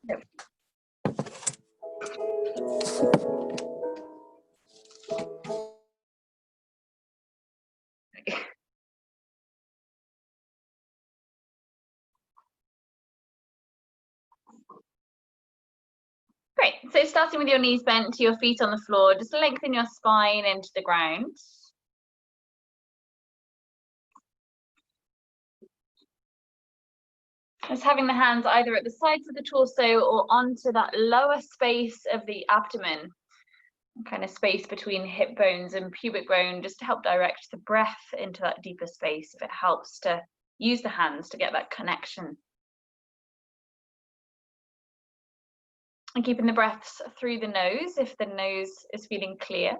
Yep. Great, so starting with your knees bent to your feet on the floor, just lengthen your spine into the ground. Just having the hands either at the sides of the torso or onto that lower space of the abdomen, kind of space between hip bones and pubic bone, just to help direct the breath into that deeper space, if it helps to use the hands to get that connection. And keeping the breaths through the nose if the nose is feeling clear.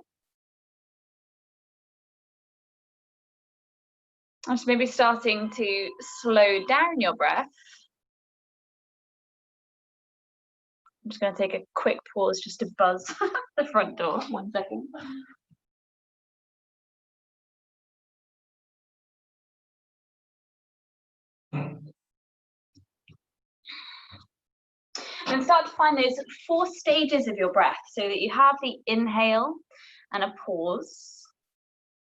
And just maybe starting to slow down your breath. I'm just going to take a quick pause just to buzz the front door. 1 second. And start to find those 4 stages of your breath, so that you have the inhale and a pause,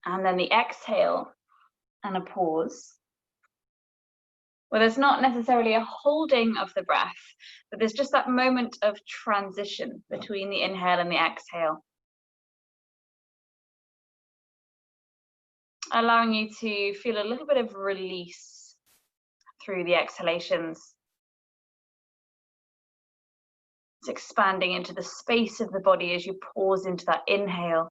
and then the exhale and a pause. Well, there's not necessarily a holding of the breath, but there's just that moment of transition between the inhale and the exhale. Allowing you to feel a little bit of release through the exhalations. It's expanding into the space of the body as you pause into that inhale.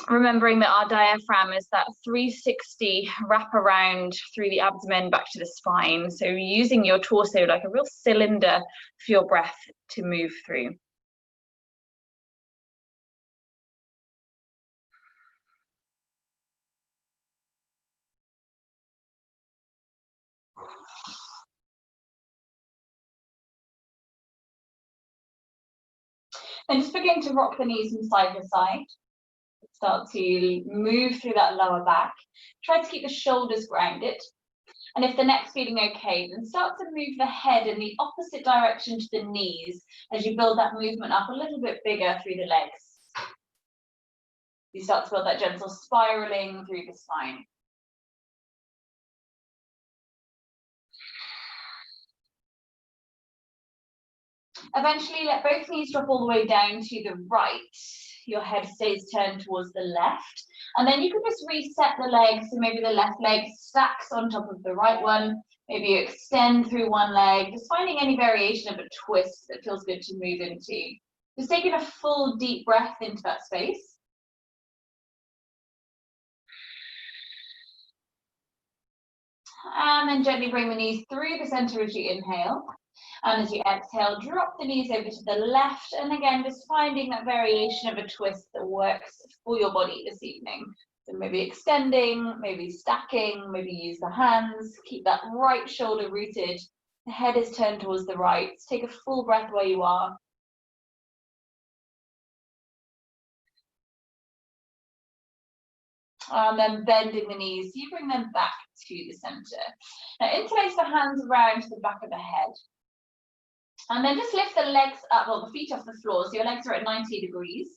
Remembering that our diaphragm is that 360 wrap around through the abdomen back to the spine. So using your torso like a real cylinder for your breath to move through. And just begin to rock the knees from side to side. Start to move through that lower back. Try to keep the shoulders grounded. And if the neck's feeling okay, then start to move the head in the opposite direction to the knees as you build that movement up a little bit bigger through the legs. You start to build that gentle spiraling through the spine. Eventually, let both knees drop all the way down to the right. Your head stays turned towards the left. And then you can just reset the legs. So maybe the left leg stacks on top of the right one. Maybe you extend through one leg, just finding any variation of a twist that feels good to move into. Just taking a full deep breath into that space. And then gently bring the knees through the center as you inhale. And as you exhale, drop the knees over to the left. And again, just finding that variation of a twist that works for your body this evening. So maybe extending, maybe stacking, maybe use the hands. Keep that right shoulder rooted. The head is turned towards the right. Take a full breath where you are. And then bending the knees, you bring them back to the center. Now interlace the hands around to the back of the head. And then just lift the legs up, well, the feet off the floor, so your legs are at 90 degrees.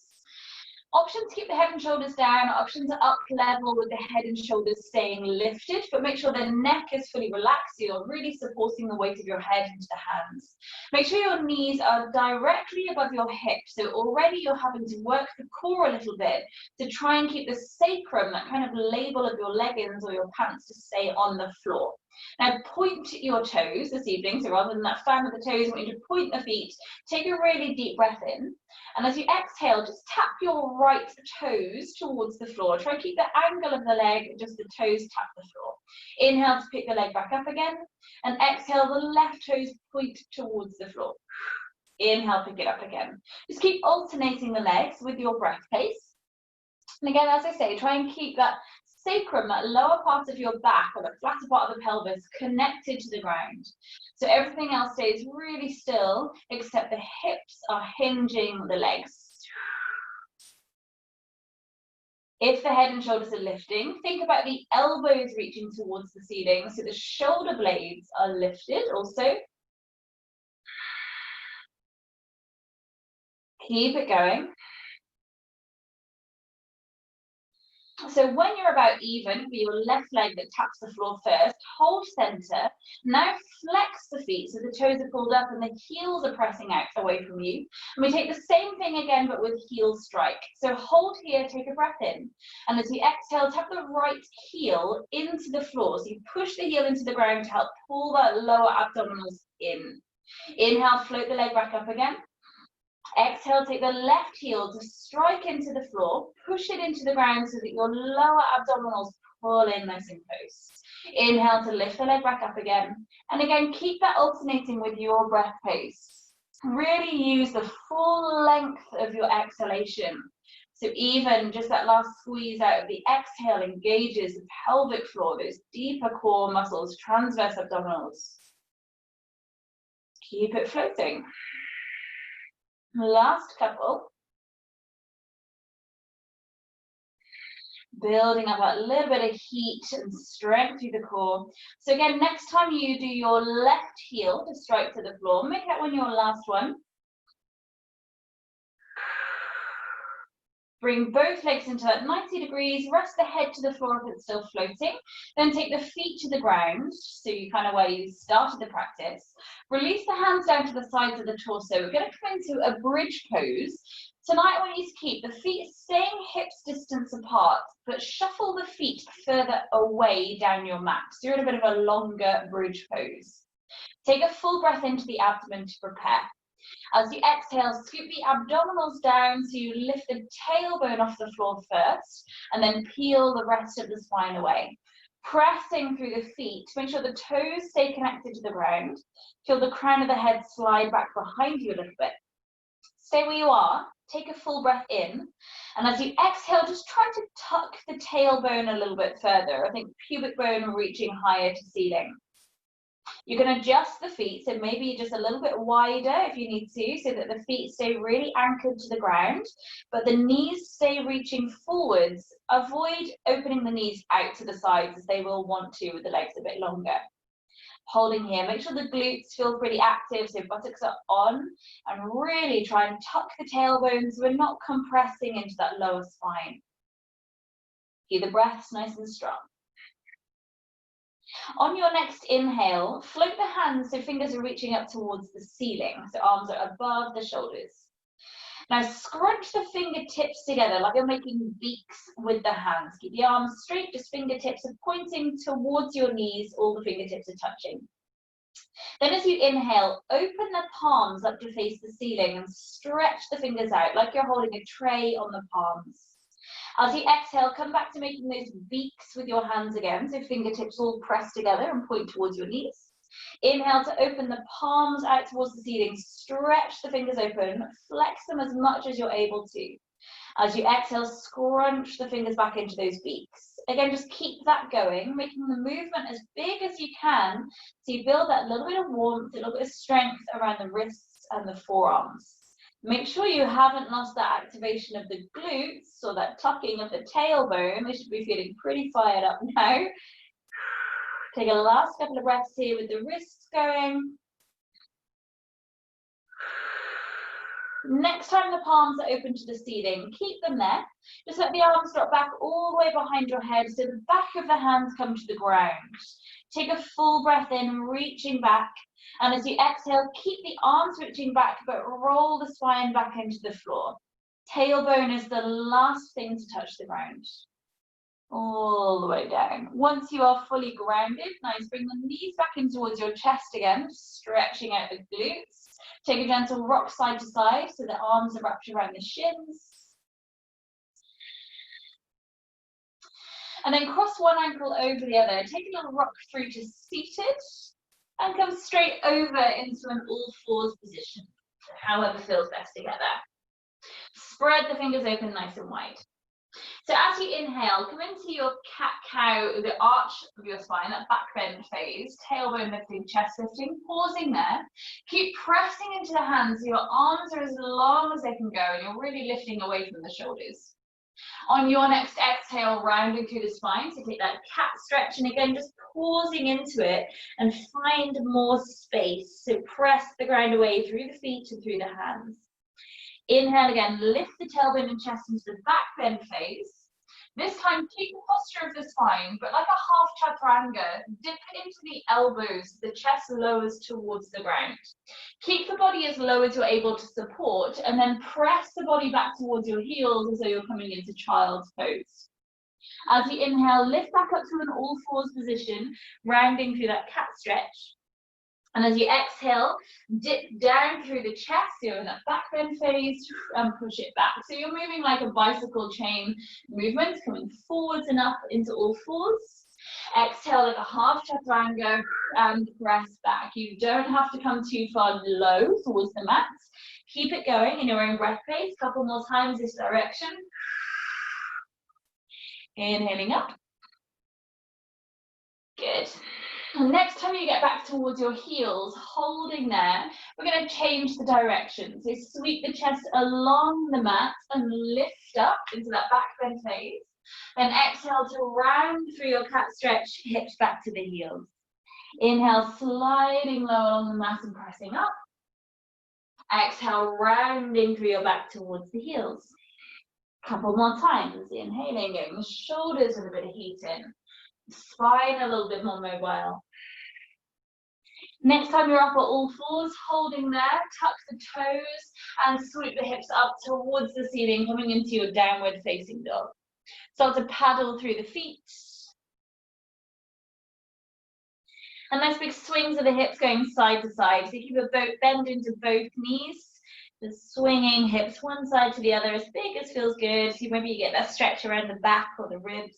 Options, keep the head and shoulders down. Options are up level with the head and shoulders staying lifted, but make sure the neck is fully relaxed, so you're really supporting the weight of your head into the hands. Make sure your knees are directly above your hips, so already you're having to work the core a little bit to try and keep the sacrum, that kind of label of your leggings or your pants, to stay on the floor. Now point your toes this evening, so rather than that fan of the toes, I want you to point the feet. Take a really deep breath in, and as you exhale, just tap your right toes towards the floor. Try and keep the angle of the leg, just the toes tap the floor. Inhale to pick the leg back up again, and exhale, the left toes point towards the floor. Inhale, pick it up again. Just keep alternating the legs with your breath pace. And again, as I say, try and keep that sacrum, that lower part of your back, or the flatter part of the pelvis, connected to the ground. So everything else stays really still, except the hips are hinging the legs. If the head and shoulders are lifting, think about the elbows reaching towards the ceiling, so the shoulder blades are lifted also. Keep it going. So when you're about even for your left leg that taps the floor first, hold center. Now flex the feet so the toes are pulled up and the heels are pressing out away from you. And we take the same thing again, but with heel strike. So hold here, take a breath in. And as you exhale, tap the right heel into the floor. So you push the heel into the ground to help pull that lower abdominals in. Inhale, float the leg back up again. Exhale, take the left heel to strike into the floor, push it into the ground so that your lower abdominals pull in nice and close. Inhale to lift the leg back up again. And again, keep that alternating with your breath pace. Really use the full length of your exhalation. So even just that last squeeze out of the exhale engages the pelvic floor, those deeper core muscles, transverse abdominals. Keep it floating. Last couple. Building up a little bit of heat and strength through the core. So again, next time you do your left heel to strike to the floor, make that one your last one. Bring both legs into that 90 degrees, rest the head to the floor if it's still floating. Then take the feet to the ground, so you kind of where you started the practice. Release the hands down to the sides of the torso. We're going to come into a bridge pose. Tonight I want you to keep the feet staying hips distance apart, but shuffle the feet further away down your mat. So you're in a bit of a longer bridge pose. Take a full breath into the abdomen to prepare. As you exhale, scoop the abdominals down so you lift the tailbone off the floor first, and then peel the rest of the spine away. Pressing through the feet, make sure the toes stay connected to the ground. Feel the crown of the head slide back behind you a little bit. Stay where you are, take a full breath in, and as you exhale, just try to tuck the tailbone a little bit further. I think pubic bone reaching higher to ceiling. You can adjust the feet, so maybe just a little bit wider if you need to, so that the feet stay really anchored to the ground, but the knees stay reaching forwards. Avoid opening the knees out to the sides as they will want to with the legs a bit longer. Holding here, make sure the glutes feel pretty active, so buttocks are on, and really try and tuck the tailbone so we're not compressing into that lower spine. Keep the breaths nice and strong. On your next inhale, float the hands so fingers are reaching up towards the ceiling, so arms are above the shoulders. Now scrunch the fingertips together like you're making beaks with the hands. Keep the arms straight, just fingertips are pointing towards your knees, all the fingertips are touching. Then as you inhale, open the palms up to face the ceiling and stretch the fingers out like you're holding a tray on the palms. As you exhale, come back to making those beaks with your hands again, so fingertips all pressed together and point towards your knees. Inhale to open the palms out towards the ceiling, stretch the fingers open, flex them as much as you're able to. As you exhale, scrunch the fingers back into those beaks. Again, just keep that going, making the movement as big as you can, so you build that little bit of warmth, a little bit of strength around the wrists and the forearms. Make sure you haven't lost that activation of the glutes or that tucking of the tailbone. They should be feeling pretty fired up now. Take a last couple of breaths here with the wrists going. Next time the palms are open to the ceiling, keep them there. Just let the arms drop back all the way behind your head so the back of the hands come to the ground. Take a full breath in, reaching back. And as you exhale, keep the arms reaching back, but roll the spine back into the floor. Tailbone is the last thing to touch the ground. All the way down. Once you are fully grounded, nice, bring the knees back in towards your chest again, stretching out the glutes. Take a gentle rock side to side so the arms are wrapped around the shins. And then cross one ankle over the other. Take a little rock through to seated and come straight over into an all fours position, however feels best together. Spread the fingers open nice and wide. So as you inhale, come into your cat-cow, the arch of your spine, that back bend phase, tailbone lifting, chest lifting, pausing there. Keep pressing into the hands so your arms are as long as they can go and you're really lifting away from the shoulders. On your next exhale, rounding through the spine, so take that cat stretch, and again, just pausing into it and find more space. So press the ground away through the feet and through the hands. Inhale again, lift the tailbone and chest into the back bend phase. This time, keep the posture of the spine, but like a half chaturanga, dip it into the elbows, the chest lowers towards the ground. Keep the body as low as you're able to support, and then press the body back towards your heels as though you're coming into child's pose. As you inhale, lift back up to an all fours position, rounding through that cat stretch. And as you exhale, dip down through the chest, you're in that back bend phase, and push it back. So you're moving like a bicycle chain movement, coming forwards and up into all fours. Exhale like a half chaturanga and press back. You don't have to come too far low towards the mat. Keep it going in your own breath pace. Couple more times this direction. Inhaling up. Good. And next time you get back towards your heels, holding there, we're going to change the direction. So sweep the chest along the mat and lift up into that back bend phase. Then exhale to round through your cat stretch, hips back to the heels. Inhale, sliding low along the mat and pressing up. Exhale, rounding through your back towards the heels. Couple more times. Inhaling, getting the shoulders with a bit of heat in. Spine a little bit more mobile. Next time you're up at all fours, holding there, tuck the toes and sweep the hips up towards the ceiling, coming into your downward facing dog. Start to paddle through the feet. And nice big swings of the hips going side to side. So you keep a bend into both knees. Just swinging hips one side to the other, as big as feels good. So maybe you get that stretch around the back or the ribs.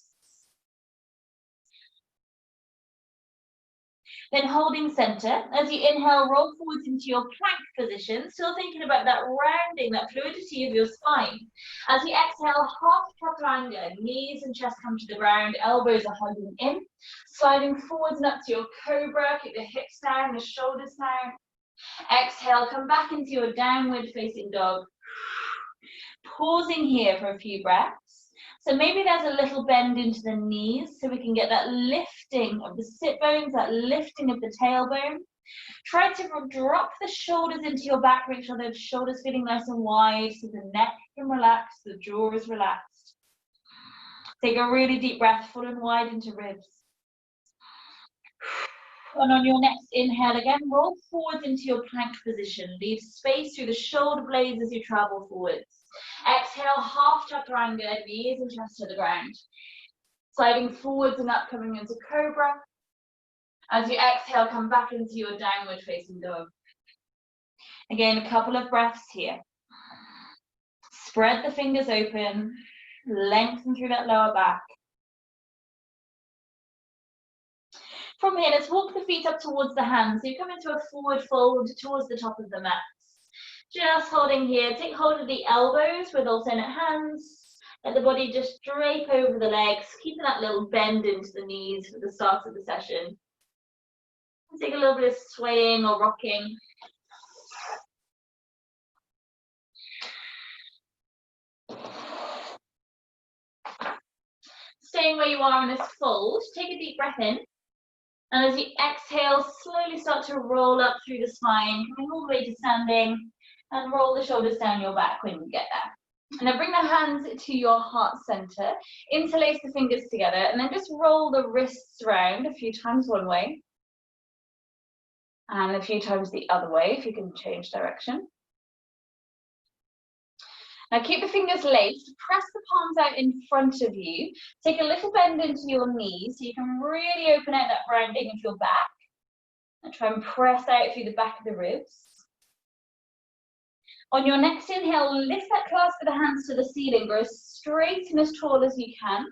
Then holding center, as you inhale, roll forwards into your plank position, still thinking about that rounding, that fluidity of your spine. As you exhale, half chaturanga, knees and chest come to the ground, elbows are hugging in, sliding forwards and up to your cobra, keep the hips down, the shoulders down. Exhale, come back into your downward facing dog. Pausing here for a few breaths. So maybe there's a little bend into the knees so we can get that lifting of the sit bones, that lifting of the tailbone. Try to drop the shoulders into your back, make sure the shoulders feeling nice and wide so the neck can relax, the jaw is relaxed. Take a really deep breath, full and wide into ribs. And on your next inhale again, roll forwards into your plank position. Leave space through the shoulder blades as you travel forwards. Exhale, half chaturanga, knees and chest to the ground. Sliding forwards and up, coming into cobra. As you exhale, come back into your downward facing dog. Again, a couple of breaths here. Spread the fingers open, lengthen through that lower back. From here, let's walk the feet up towards the hands. So you come into a forward fold towards the top of the mat. Just holding here, take hold of the elbows with alternate hands. Let the body just drape over the legs, keeping that little bend into the knees for the start of the session. Take a little bit of swaying or rocking. Staying where you are in this fold, take a deep breath in. And as you exhale, slowly start to roll up through the spine, coming all the way to standing. And roll the shoulders down your back when you get there. And then bring the hands to your heart center. Interlace the fingers together and then just roll the wrists around a few times one way. And a few times the other way if you can change direction. Now keep the fingers laced. Press the palms out in front of you. Take a little bend into your knees so you can really open out that rounding of your back. And try and press out through the back of the ribs. On your next inhale, lift that clasp of the hands to the ceiling. Grow straight and as tall as you can.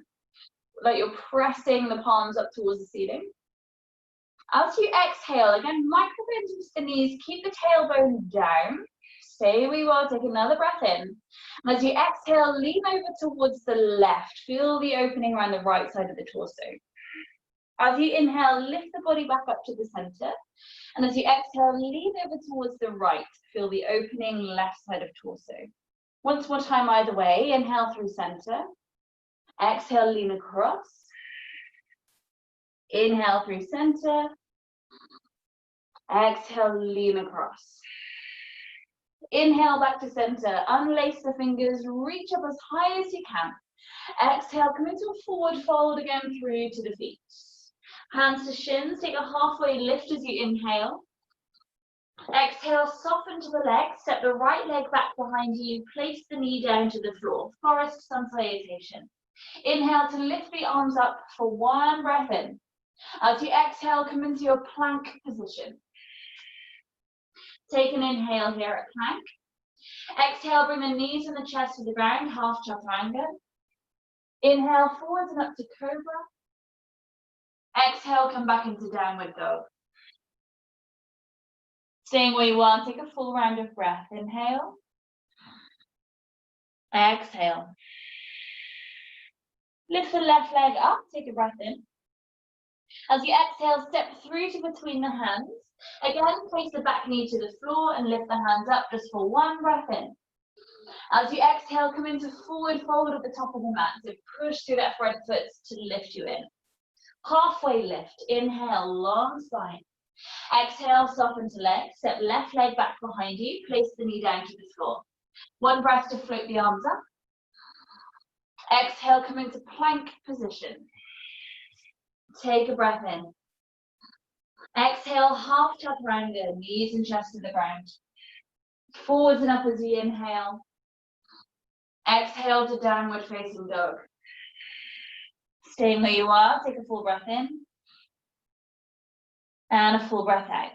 Like you're pressing the palms up towards the ceiling. As you exhale, again, micro bend into the knees. Keep the tailbone down. Stay where you are. Take another breath in. And as you exhale, lean over towards the left. Feel the opening around the right side of the torso. As you inhale, lift the body back up to the center. And as you exhale, lean over towards the right. Feel the opening left side of torso. Once more time either way. Inhale through center. Exhale, lean across. Inhale through center. Exhale, lean across. Inhale back to center. Unlace the fingers. Reach up as high as you can. Exhale, come into a forward fold again through to the feet. Hands to shins. Take a halfway lift as you inhale. Exhale, soften to the leg. Step the right leg back behind you. Place the knee down to the floor. Forest sun salutation. Inhale to lift the arms up for one breath in. As you exhale, come into your plank position. Take an inhale here at plank. Exhale, bring the knees and the chest to the ground, half chaturanga. Inhale, forwards and up to cobra. Exhale, come back into downward dog. Staying where you are, take a full round of breath. Inhale. Exhale. Lift the left leg up, take a breath in. As you exhale, step through to between the hands. Again, place the back knee to the floor and lift the hands up just for one breath in. As you exhale, come into forward fold at the top of the mat. So push through that front foot to lift you in. Halfway lift. Inhale, long spine. Exhale, soften to leg. Step left leg back behind you. Place the knee down to the floor. One breath to float the arms up. Exhale, come into plank position. Take a breath in. Exhale, half chaturanga, knees and chest to the ground. Forwards and up as you inhale. Exhale to downward facing dog. Staying where you are, take a full breath in. And a full breath out.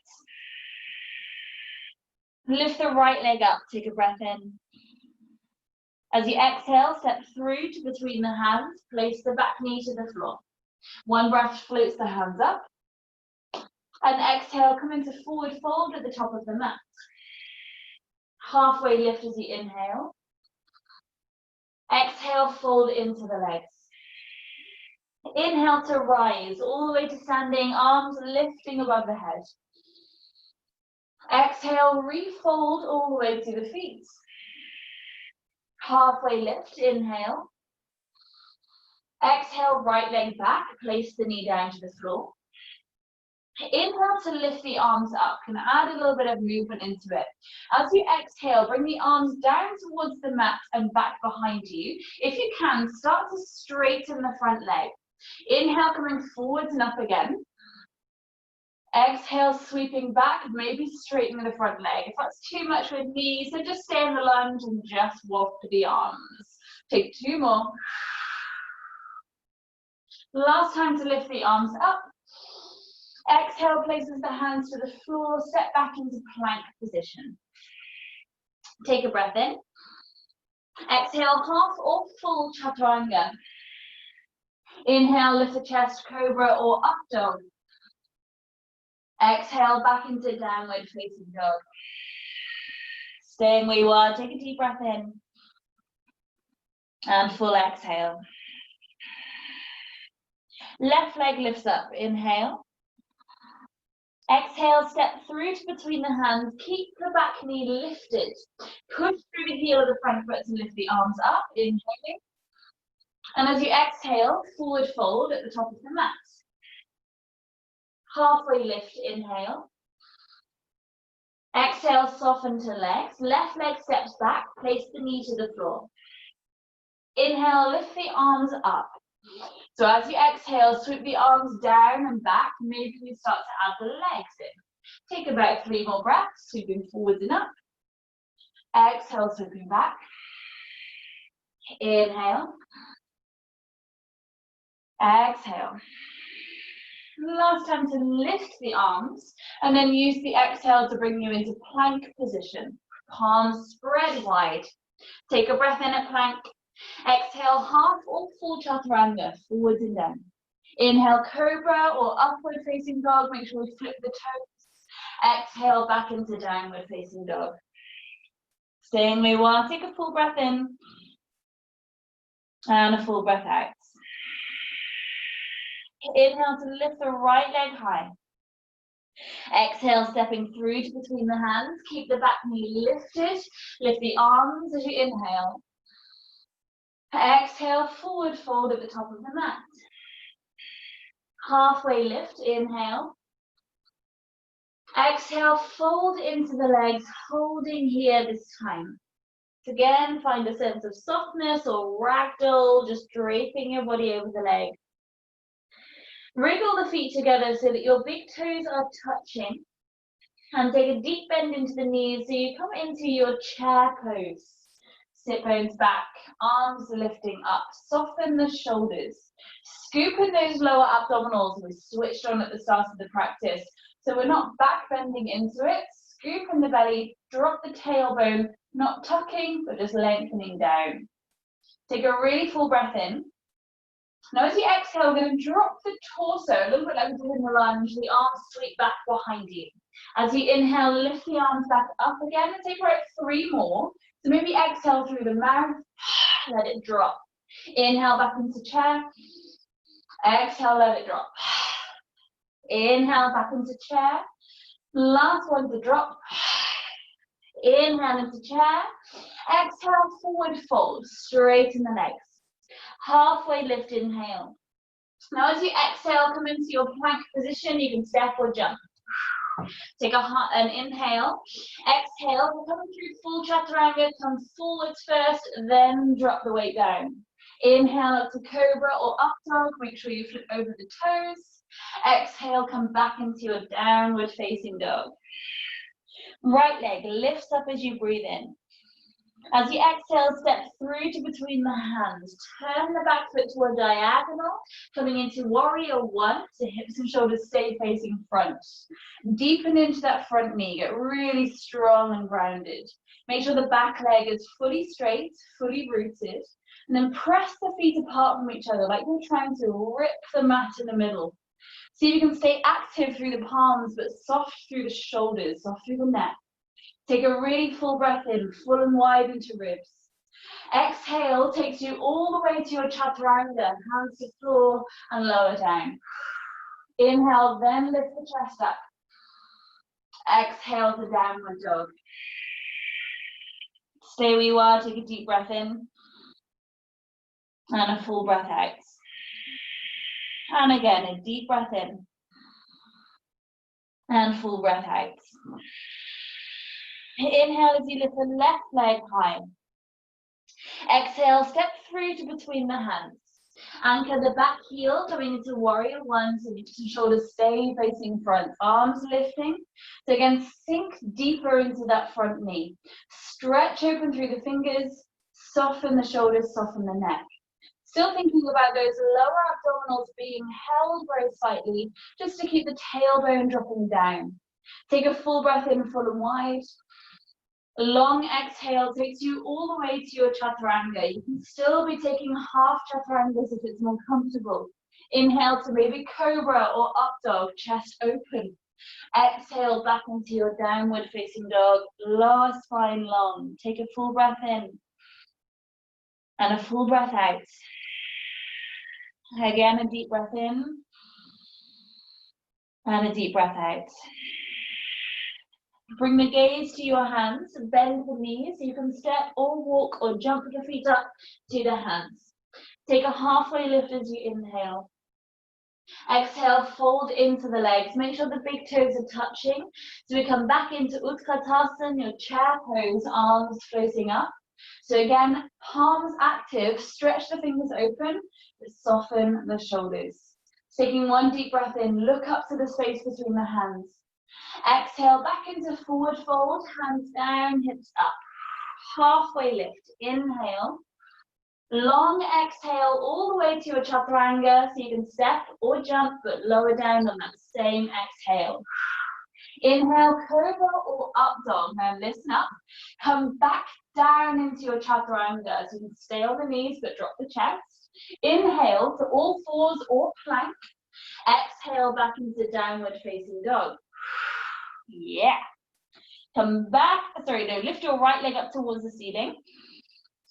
Lift the right leg up, take a breath in. As you exhale, step through to between the hands, place the back knee to the floor. One breath floats the hands up. And exhale, come into forward fold at the top of the mat. Halfway lift as you inhale. Exhale, fold into the legs. Inhale to rise, all the way to standing, arms lifting above the head. Exhale, refold all the way to the feet. Halfway lift, inhale. Exhale, right leg back, place the knee down to the floor. Inhale to lift the arms up, can add a little bit of movement into it. As you exhale, bring the arms down towards the mat and back behind you. If you can, start to straighten the front leg. Inhale, coming forwards and up again. Exhale, sweeping back, maybe straightening the front leg. If that's too much with knees, so just stay in the lunge and just walk the arms. Take two more. Last time to lift the arms up. Exhale, places the hands to the floor, step back into plank position. Take a breath in. Exhale, half or full chaturanga. Inhale, lift the chest, cobra or up dog. Exhale, back into downward facing dog. Staying where you are, take a deep breath in. And full exhale. Left leg lifts up, inhale. Exhale, step through to between the hands, keep the back knee lifted. Push through the heel of the front foot to lift the arms up, inhaling. And as you exhale, forward fold at the top of the mat. Halfway lift, inhale. Exhale, soften to legs. Left leg steps back, place the knee to the floor. Inhale, lift the arms up. So as you exhale, sweep the arms down and back. Maybe we start to add the legs in. Take about 3 more breaths, sweeping forwards and up. Exhale, sweeping back. Inhale. Exhale. Last time to lift the arms and then use the exhale to bring you into plank position. Palms spread wide. Take a breath in at plank. Exhale, half or full chaturanga, forwards and down. Inhale, cobra or upward facing dog. Make sure we flip the toes. Exhale, back into downward facing dog. Staying where you are. Take a full breath in and a full breath out. Inhale to lift the right leg high. Exhale, stepping through to between the hands. Keep the back knee lifted. Lift the arms as you inhale. Exhale, forward fold at the top of the mat. Halfway lift, inhale. Exhale, fold into the legs, holding here this time. Again, find a sense of softness or ragdoll, just draping your body over the leg. Wriggle the feet together so that your big toes are touching. And take a deep bend into the knees so you come into your chair pose. Sit bones back, arms lifting up, soften the shoulders. Scoop in those lower abdominals we switched on at the start of the practice. So we're not back bending into it. Scoop in the belly, drop the tailbone, not tucking, but just lengthening down. Take a really full breath in. Now as you exhale, we're going to drop the torso, a little bit like we did in the lunge, the arms sweep back behind you. As you inhale, lift the arms back up again and take right 3 more. So maybe exhale through the mouth, let it drop. Inhale back into chair. Exhale, let it drop. Inhale back into chair. Last one to drop. Inhale into chair. Exhale, forward fold, straighten the legs. Halfway lift, inhale. Now as you exhale, come into your plank position. You can step or jump. Take an inhale. Exhale, we're coming through full chaturanga. Come forwards first, then drop the weight down. Inhale up to cobra or up dog. Make sure you flip over the toes. Exhale, come back into your downward facing dog. Right leg lifts up as you breathe in. As you exhale, step through to between the hands. Turn the back foot to a diagonal, coming into warrior 1, so hips and shoulders stay facing front. Deepen into that front knee, get really strong and grounded. Make sure the back leg is fully straight, fully rooted, and then press the feet apart from each other, like you're trying to rip the mat in the middle. See if you can stay active through the palms, but soft through the shoulders, soft through the neck. Take a really full breath in, full and wide into ribs. Exhale takes you all the way to your chaturanga, hands to floor and lower down. Inhale, then lift the chest up. Exhale to downward dog. Stay where you are, take a deep breath in. And a full breath out. And again, a deep breath in. And full breath out. Inhale as you lift the left leg high. Exhale, step through to between the hands. Anchor the back heel coming into warrior 1, so hips and shoulders stay facing front. Arms lifting. So again, sink deeper into that front knee. Stretch open through the fingers. Soften the shoulders, soften the neck. Still thinking about those lower abdominals being held very slightly, just to keep the tailbone dropping down. Take a full breath in, full and wide. Long exhale takes you all the way to your chaturanga. You can still be taking half chaturangas if it's more comfortable. Inhale to maybe cobra or up dog, chest open. Exhale back into your downward facing dog, lower spine long. Take a full breath in and a full breath out. Again, a deep breath in and a deep breath out. Bring the gaze to your hands, bend the knees. You can step or walk or jump the feet up to the hands. Take a halfway lift as you inhale. Exhale, fold into the legs. Make sure the big toes are touching. So we come back into Utkatasana, your chair pose, arms floating up. So again, palms active, stretch the fingers open, but soften the shoulders. Taking one deep breath in, look up to the space between the hands. Exhale, back into forward fold, hands down, hips up. Halfway lift, inhale. Long exhale all the way to your chaturanga, so you can step or jump, but lower down on that same exhale. Inhale, cobra or up dog. Now listen up. Come back down into your chaturanga, so you can stay on the knees, but drop the chest. Inhale to all fours or plank. Exhale back into downward facing dog. Yeah. Come back, lift your right leg up towards the ceiling.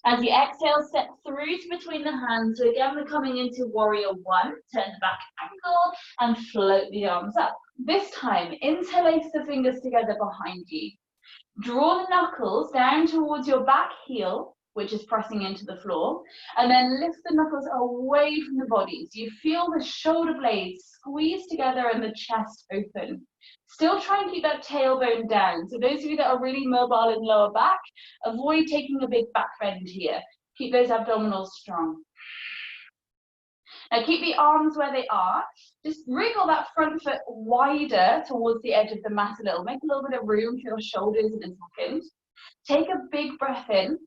As you exhale, step through to between the hands. So again, we're coming into warrior 1. Turn the back ankle and float the arms up. This time, interlace the fingers together behind you. Draw the knuckles down towards your back heel which is pressing into the floor, and then lift the knuckles away from the body. So you feel the shoulder blades squeeze together and the chest open. Still try and keep that tailbone down. So those of you that are really mobile in lower back, avoid taking a big back bend here. Keep those abdominals strong. Now keep the arms where they are. Just wriggle that front foot wider towards the edge of the mat a little. Make a little bit of room for your shoulders in a second. Take a big breath in.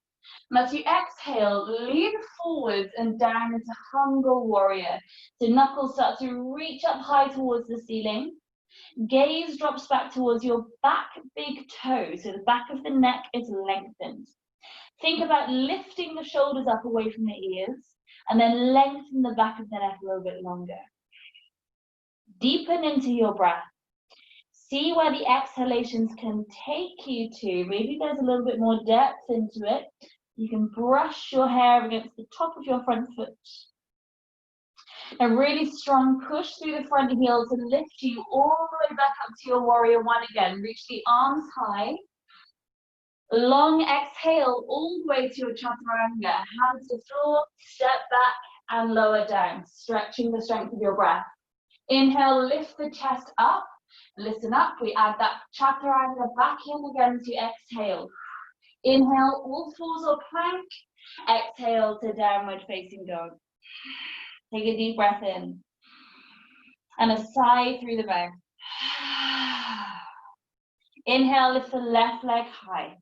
And as you exhale, lean forwards and down into humble warrior. So knuckles start to reach up high towards the ceiling. Gaze drops back towards your back big toe. So the back of the neck is lengthened. Think about lifting the shoulders up away from the ears and then lengthen the back of the neck a little bit longer. Deepen into your breath. See where the exhalations can take you to. Maybe there's a little bit more depth into it. You can brush your hair against the top of your front foot. A really strong push through the front heel to lift you all the way back up to your warrior one again. Reach the arms high. Long exhale all the way to your chaturanga. Hands to the floor, step back and lower down, stretching the strength of your breath. Inhale, lift the chest up. Listen up, we add that chaturanga back in again to exhale. Inhale, all fours or plank. Exhale to downward facing dog. Take a deep breath in. And a sigh through the mouth. Inhale, lift the left leg high.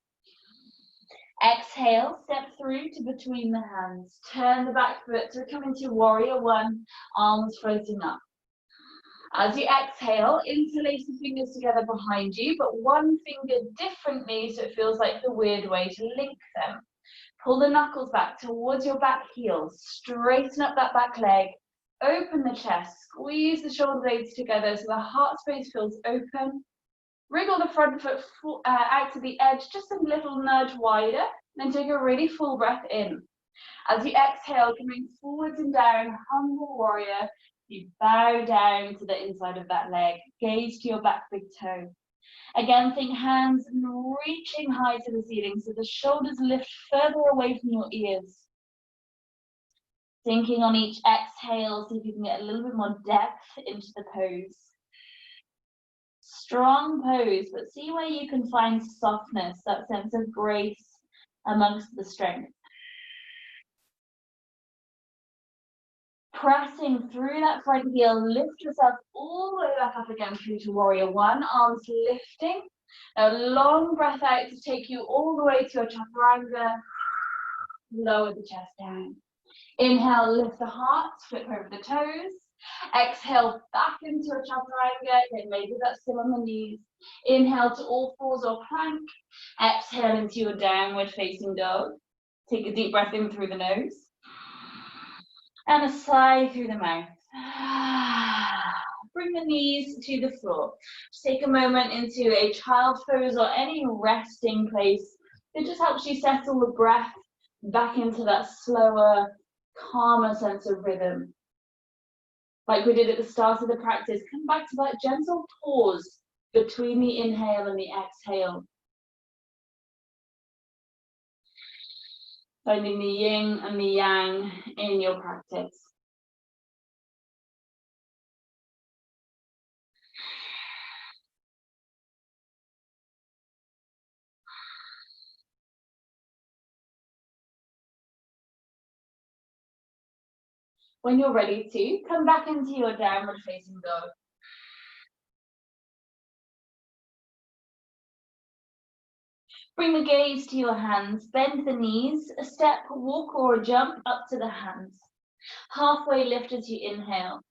Exhale, step through to between the hands. Turn the back foot to come into warrior one, arms floating up. As you exhale, interlace the fingers together behind you, but one finger differently so it feels like the weird way to link them. Pull the knuckles back towards your back heel. Straighten up that back leg. Open the chest. Squeeze the shoulder blades together so the heart space feels open. Wriggle the front foot out to the edge, just a little nudge wider. Then take a really full breath in. As you exhale, coming forwards and down, humble warrior. You bow down to the inside of that leg. Gaze to your back big toe. Again, think hands reaching high to the ceiling so the shoulders lift further away from your ears. Thinking on each exhale, see if you can get a little bit more depth into the pose. Strong pose, but see where you can find softness, that sense of grace amongst the strength. Pressing through that front heel, lift yourself all the way back up again through to warrior one, arms lifting. A long breath out to take you all the way to your chaturanga. Lower the chest down. Inhale, lift the heart, flip over the toes. Exhale, back into a chaturanga. Again, maybe that's still on the knees. Inhale to all fours or plank. Exhale into your downward facing dog. Take a deep breath in through the nose. And a sigh through the mouth. Bring the knees to the floor. Just take a moment into a child pose or any resting place. It just helps you settle the breath back into that slower, calmer sense of rhythm. Like we did at the start of the practice, come back to that gentle pause between the inhale and the exhale. Finding the yin and the yang in your practice. When you're ready to, come back into your downward facing dog. Bring the gaze to your hands, bend the knees, a step, walk or a jump up to the hands. Halfway lift as you inhale.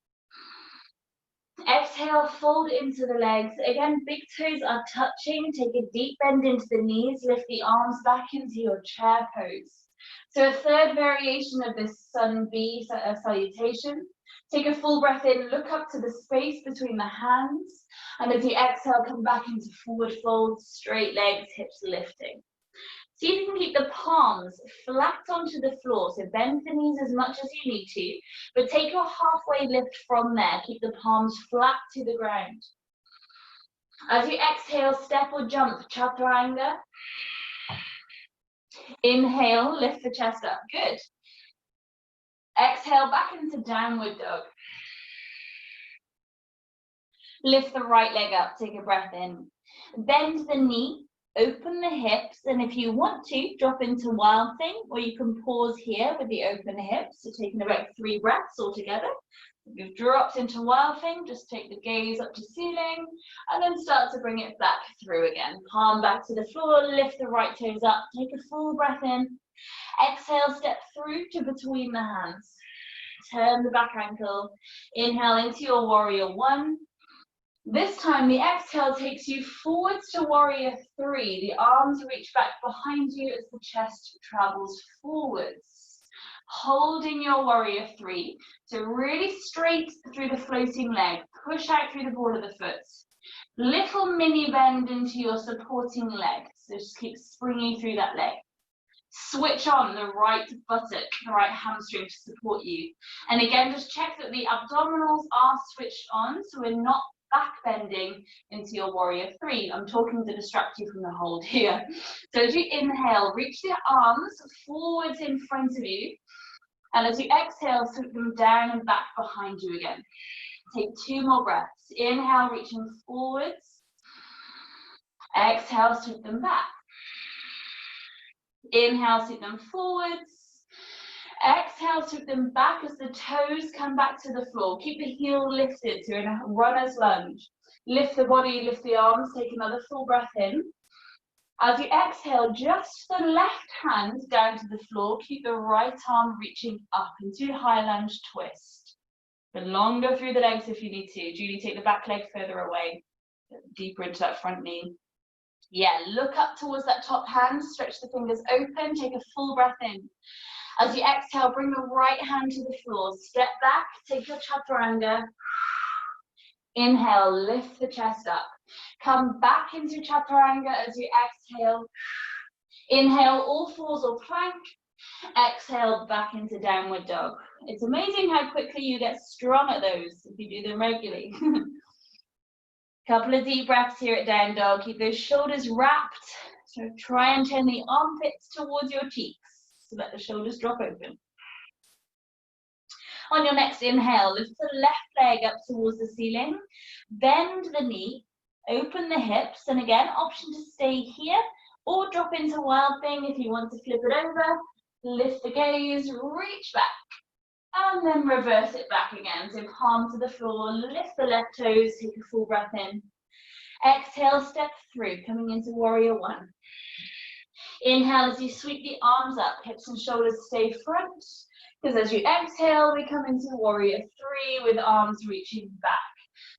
Exhale, fold into the legs. Again, big toes are touching. Take a deep bend into the knees, lift the arms back into your chair pose. So a third variation of this sun B salutation. Take a full breath in, look up to the space between the hands, and as you exhale, come back into forward fold, straight legs, hips lifting. See if you can keep the palms flat onto the floor, so bend the knees as much as you need to, but take your halfway lift from there, keep the palms flat to the ground. As you exhale, step or jump, chaturanga. Inhale, lift the chest up. Good. Exhale, back into downward dog. Lift the right leg up, take a breath in. Bend the knee, open the hips, and if you want to, drop into wild thing, or you can pause here with the open hips, so taking about 3 breaths altogether. If you've dropped into wild thing, just take the gaze up to ceiling, and then start to bring it back through again. Palm back to the floor, lift the right toes up, take a full breath in. Exhale, step through to between the hands. Turn the back ankle. Inhale into your warrior 1. This time the exhale takes you forwards to warrior 3. The arms reach back behind you as the chest travels forwards. Holding your warrior 3. So really straight through the floating leg. Push out through the ball of the foot. Little mini bend into your supporting leg. So just keep springing through that leg. Switch on the right buttock, the right hamstring to support you. And again, just check that the abdominals are switched on, so we're not back bending into your warrior 3. I'm talking to distract you from the hold here. So as you inhale, reach the arms forwards in front of you. And as you exhale, sweep them down and back behind you again. Take 2 more breaths. Inhale, reaching forwards. Exhale, sweep them back. Inhale, sweep them forwards. Exhale, sweep them back as the toes come back to the floor. Keep the heel lifted, so in a runner's lunge. Lift the body, lift the arms, take another full breath in. As you exhale, just the left hand down to the floor. Keep the right arm reaching up into high lunge twist. But longer through the legs if you need to. Julie, take the back leg further away, deeper into that front knee. Yeah, look up towards that top hand, stretch the fingers open, take a full breath in. As you exhale, bring the right hand to the floor, step back, take your chaturanga. Inhale, lift the chest up. Come back into chaturanga as you exhale. Inhale, all fours or plank. Exhale, back into downward dog. It's amazing how quickly you get strong at those if you do them regularly. Couple of deep breaths here at down dog. Keep those shoulders wrapped. So try and turn the armpits towards your cheeks so that the shoulders drop open. On your next inhale, lift the left leg up towards the ceiling. Bend the knee, open the hips, and again, option to stay here or drop into wild thing if you want to flip it over. Lift the gaze, reach back. And then reverse it back again. So palm to the floor, lift the left toes, take a full breath in. Exhale, step through, coming into warrior 1. Inhale as you sweep the arms up, hips and shoulders stay front. Because as you exhale, we come into warrior 3 with arms reaching back.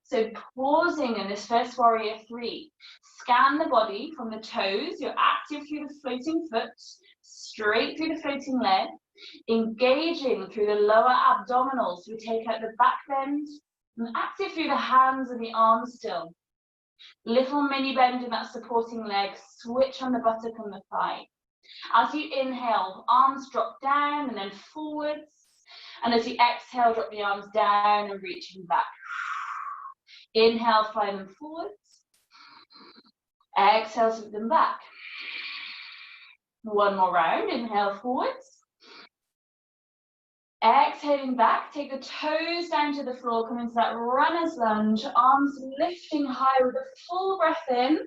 So pausing in this first warrior 3. Scan the body from the toes, you're active through the floating foot, straight through the floating leg. Engaging through the lower abdominals, we take out the back bend, and active through the hands and the arms still. Little mini bend in that supporting leg, switch on the buttock and the thigh. As you inhale, arms drop down and then forwards, and as you exhale, drop the arms down and reaching back. Inhale, fly them forwards. Exhale, sweep them back. One more round, inhale forwards. Exhaling back, take the toes down to the floor, come into that runner's lunge, arms lifting high with a full breath in.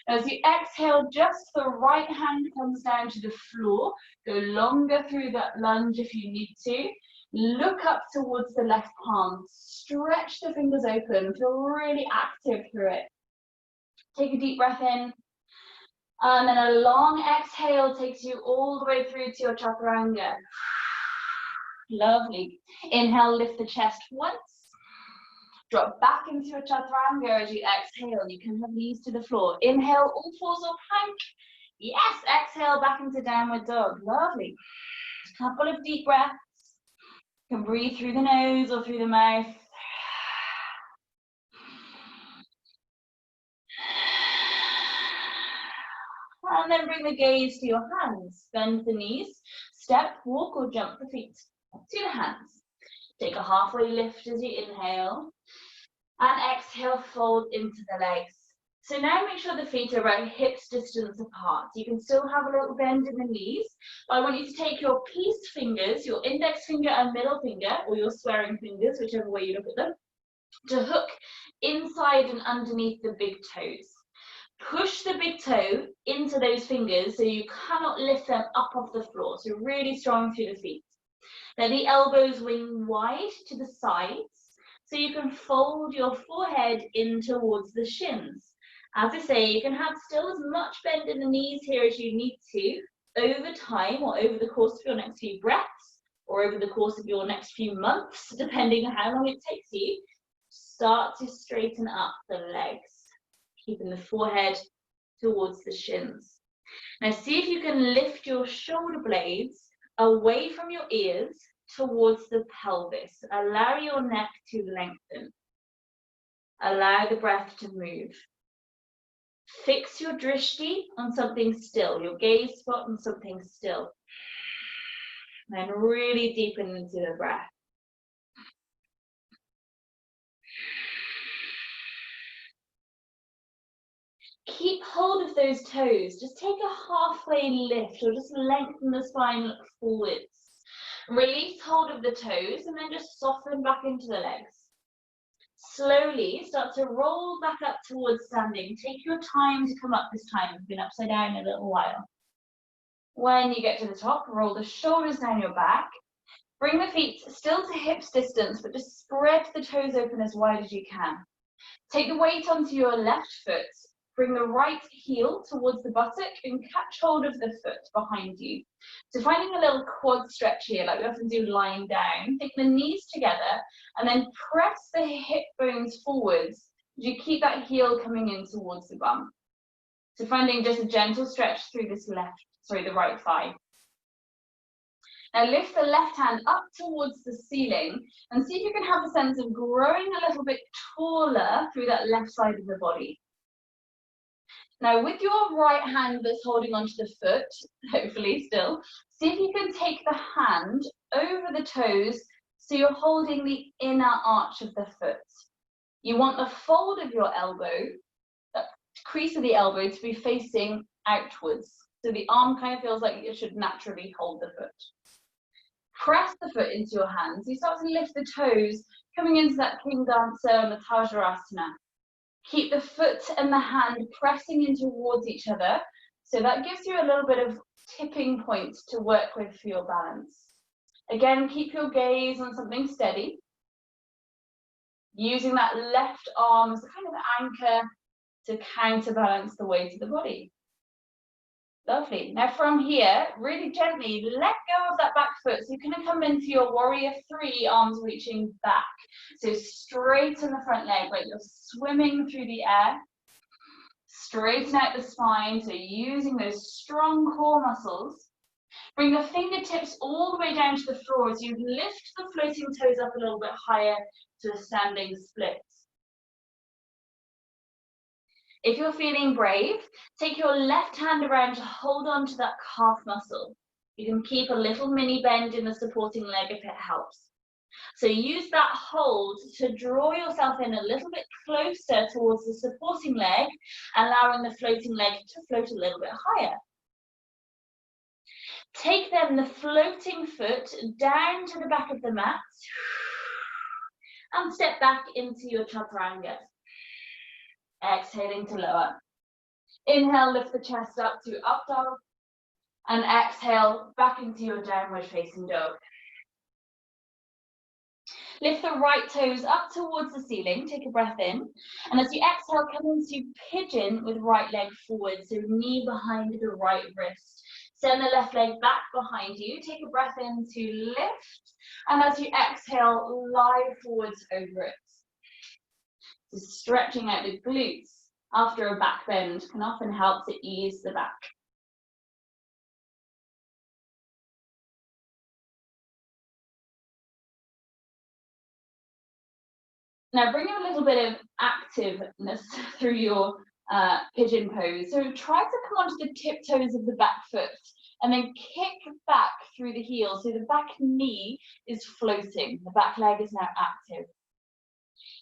As you exhale, just the right hand comes down to the floor. Go longer through that lunge if you need to. Look up towards the left palm. Stretch the fingers open. Feel really active through it. Take a deep breath in. And then a long exhale takes you all the way through to your chaturanga. Lovely. Inhale, lift the chest once. Drop back into your chaturanga as you exhale. You can have knees to the floor. Inhale, all fours or plank. Yes, exhale back into downward dog. Lovely. A couple of deep breaths. You can breathe through the nose or through the mouth. And then bring the gaze to your hands. Bend the knees. Step, walk, or jump the feet to the hands. Take a halfway lift as you inhale. And exhale, fold into the legs. So now make sure the feet are around hips distance apart. You can still have a little bend in the knees, but I want you to take your peace fingers, your index finger and middle finger, or your swearing fingers, whichever way you look at them, to hook inside and underneath the big toes. Push the big toe into those fingers so you cannot lift them up off the floor. So really strong through the feet. Let the elbows wing wide to the sides so you can fold your forehead in towards the shins. As I say, you can have still as much bend in the knees here as you need to over time or over the course of your next few breaths or over the course of your next few months, depending on how long it takes you. Start to straighten up the legs, keeping the forehead towards the shins. Now see if you can lift your shoulder blades away from your ears towards the pelvis. Allow your neck to lengthen. Allow the breath to move. Fix your drishti on something still, your gaze spot on something still. Then really deepen into the breath. Keep hold of those toes. Just take a halfway lift or just lengthen the spine, look forwards. Release hold of the toes and then just soften back into the legs. Slowly start to roll back up towards standing. Take your time to come up this time. You've been upside down a little while. When you get to the top, roll the shoulders down your back. Bring the feet still to hips distance, but just spread the toes open as wide as you can. Take the weight onto your left foot. Bring the right heel towards the buttock and catch hold of the foot behind you. So finding a little quad stretch here, like we often do lying down. Take the knees together and then press the hip bones forwards. You keep that heel coming in towards the bum. So finding just a gentle stretch through this the right thigh. Now lift the left hand up towards the ceiling and see if you can have a sense of growing a little bit taller through that left side of the body. Now with your right hand that's holding onto the foot, hopefully still, see if you can take the hand over the toes so you're holding the inner arch of the foot. You want the fold of your elbow, that crease of the elbow, to be facing outwards. So the arm kind of feels like it should naturally hold the foot. Press the foot into your hands. You start to lift the toes, coming into that King Dancer Matajasana. Keep the foot and the hand pressing in towards each other. So that gives you a little bit of tipping points to work with for your balance. Again, keep your gaze on something steady. Using that left arm as a kind of anchor to counterbalance the weight of the body. Lovely. Now from here, really gently let go of that back foot. So you're going to come into your warrior 3, arms reaching back. So straighten the front leg like you're swimming through the air. Straighten out the spine, so using those strong core muscles. Bring the fingertips all the way down to the floor as you lift the floating toes up a little bit higher to a standing split. If you're feeling brave, take your left hand around to hold on to that calf muscle. You can keep a little mini bend in the supporting leg if it helps. So use that hold to draw yourself in a little bit closer towards the supporting leg, allowing the floating leg to float a little bit higher. Take then the floating foot down to the back of the mat and step back into your chaturanga. Exhaling to lower. Inhale, lift the chest up to up dog. And exhale, back into your downward facing dog. Lift the right toes up towards the ceiling. Take a breath in. And as you exhale, come into pigeon with right leg forward. So knee behind the right wrist. Send the left leg back behind you. Take a breath in to lift. And as you exhale, lie forwards over it. So stretching out the glutes after a back bend can often help to ease the back. Now bring a little bit of activeness through your pigeon pose. So try to come onto the tiptoes of the back foot and then kick back through the heel. So the back knee is floating. The back leg is now active.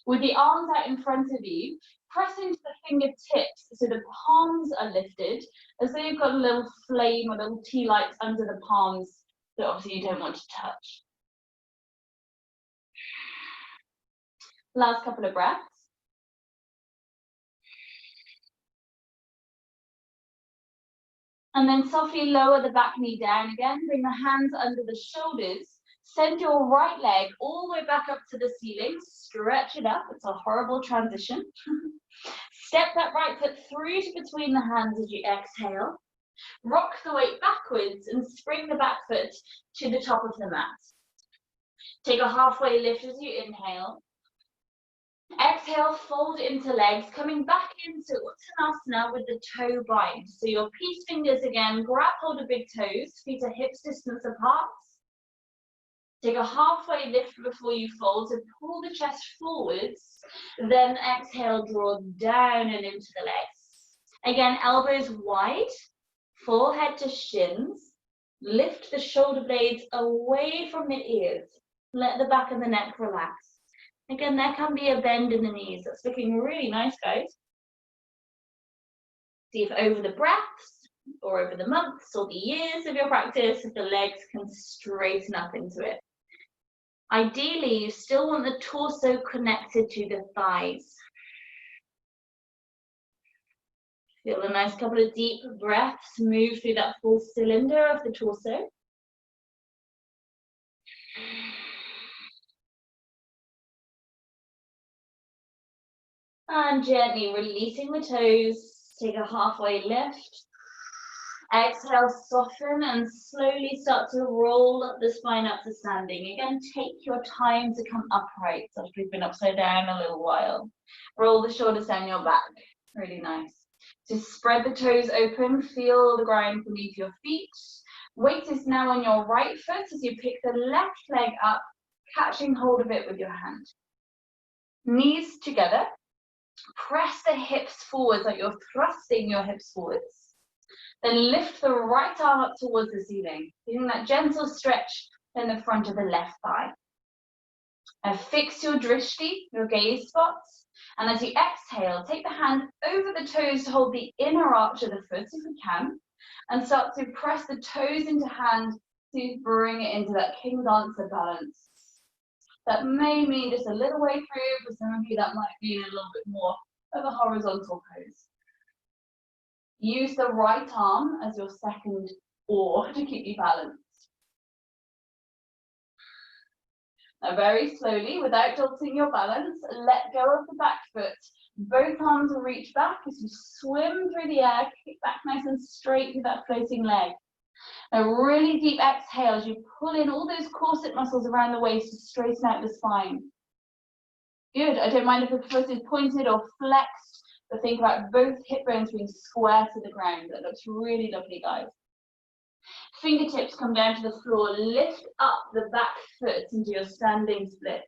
With the arms out in front of you, Press into the fingertips so the palms are lifted, as though you've got a little flame or little tea lights under the palms that obviously you don't want to touch. Last couple of breaths. And then softly lower the back knee down again, bring the hands under the shoulders, send your right leg all the way back up to the ceiling, stretch it up, it's a horrible transition. Step that right foot through to between the hands as you exhale. Rock the weight backwards and spring the back foot to the top of the mat. Take a halfway lift as you inhale. Exhale, fold into legs, coming back into Uttanasana with the toe bind. So your peace fingers again, grab hold of big toes, feet are hips distance apart. Take a halfway lift before you fold, so pull the chest forwards, then exhale, draw down and into the legs. Again, elbows wide, forehead to shins, lift the shoulder blades away from the ears, let the back of the neck relax. Again, there can be a bend in the knees, that's looking really nice, guys. See if over the breaths, or over the months, or the years of your practice, if the legs can straighten up into it. Ideally, you still want the torso connected to the thighs. Feel a nice couple of deep breaths, move through that full cylinder of the torso. And gently releasing the toes, take a halfway lift. Exhale, soften and slowly start to roll the spine up to standing. Again, take your time to come upright. So we've been upside down a little while. Roll the shoulders down your back. Really nice. Just spread the toes open. Feel the ground beneath your feet. Weight is now on your right foot as you pick the left leg up, catching hold of it with your hand. Knees together. Press the hips forwards like you're thrusting your hips forwards. Then lift the right arm up towards the ceiling, feeling that gentle stretch in the front of the left thigh. And fix your drishti, your gaze spots. And as you exhale, take the hand over the toes to hold the inner arch of the foot if you can. And start to press the toes into hand to bring it into that king dancer balance. That may mean just a little way through. For some of you, that might mean a little bit more of a horizontal pose. Use the right arm as your second oar to keep you balanced. Now very slowly, without jolting your balance, let go of the back foot. Both arms will reach back as you swim through the air, kick back nice and straight with that floating leg. A really deep exhale as you pull in all those corset muscles around the waist to straighten out the spine. Good, I don't mind if the foot is pointed or flexed, but think about both hip bones being square to the ground. That looks really lovely, guys. Fingertips come down to the floor, lift up the back foot into your standing splits.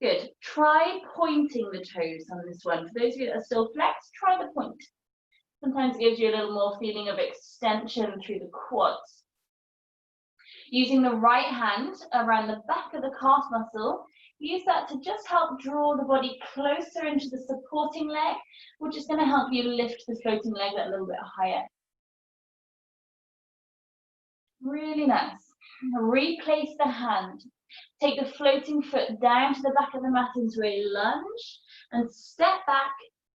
Good, try pointing the toes on this one. For those of you that are still flexed, try the point. Sometimes it gives you a little more feeling of extension through the quads. Using the right hand around the back of the calf muscle, use that to just help draw the body closer into the supporting leg, which is going to help you lift the floating leg a little bit higher. Really nice. Replace the hand. Take the floating foot down to the back of the mat into a lunge and step back.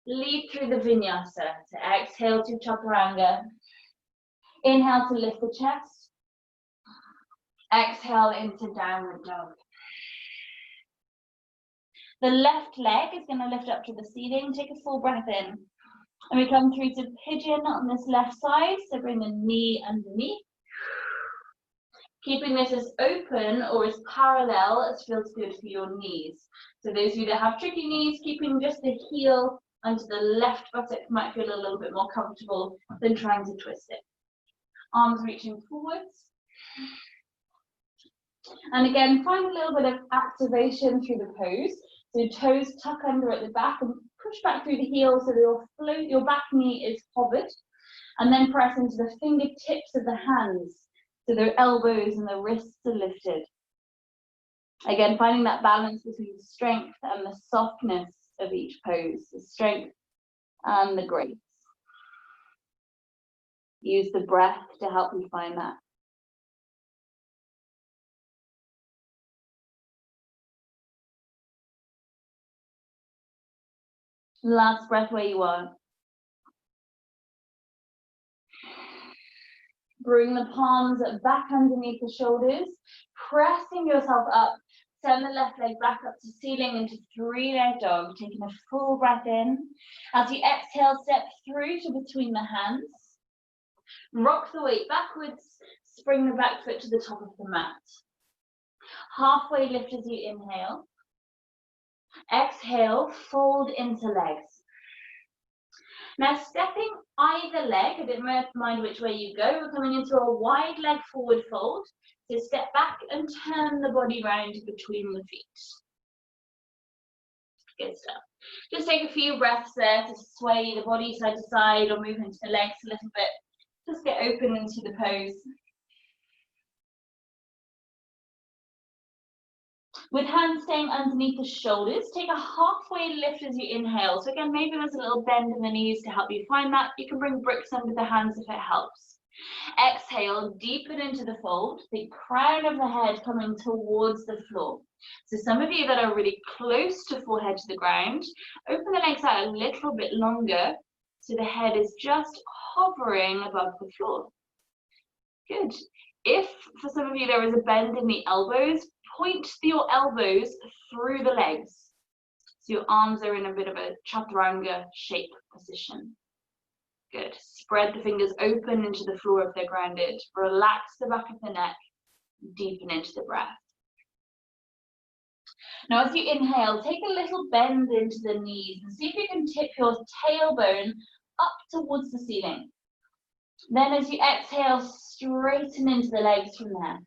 Lead through the vinyasa to exhale to chaturanga. Inhale to lift the chest. Exhale into downward dog. The left leg is going to lift up to the ceiling. Take a full breath in. And we come through to pigeon on this left side. So bring the knee underneath. Keeping this as open or as parallel as feels good for your knees. So those of you that have tricky knees, keeping just the heel under the left buttock might feel a little bit more comfortable than trying to twist it. Arms reaching forwards. And again, find a little bit of activation through the pose. So toes tuck under at the back and push back through the heel so that your back knee is hovered. And then press into the fingertips of the hands so their elbows and the wrists are lifted. Again, finding that balance between the strength and the softness of each pose, the strength and the grace. Use the breath to help you find that. Last breath where you are. Bring the palms back underneath the shoulders, pressing yourself up. Send the left leg back up to ceiling into three-leg dog, taking a full breath in. As you exhale, step through to between the hands. Rock the weight backwards, spring the back foot to the top of the mat. Halfway lift as you inhale. Exhale, fold into legs. Now stepping either leg, I didn't mind which way you go, we're coming into a wide leg forward fold. So step back and turn the body round between the feet. Good stuff. Just take a few breaths there to sway the body side to side or move into the legs a little bit. Just get open into the pose. With hands staying underneath the shoulders, take a halfway lift as you inhale. So again, maybe there's a little bend in the knees to help you find that. You can bring bricks under the hands if it helps. Exhale, deepen into the fold, the crown of the head coming towards the floor. So some of you that are really close to forehead to the ground, open the legs out a little bit longer so the head is just hovering above the floor. Good. If for some of you there is a bend in the elbows, point your elbows through the legs. So your arms are in a bit of a chaturanga shape position. Good. Spread the fingers open into the floor if they're grounded. Relax the back of the neck. Deepen into the breath. Now as you inhale, take a little bend into the knees and see if you can tip your tailbone up towards the ceiling. Then as you exhale, straighten into the legs from there.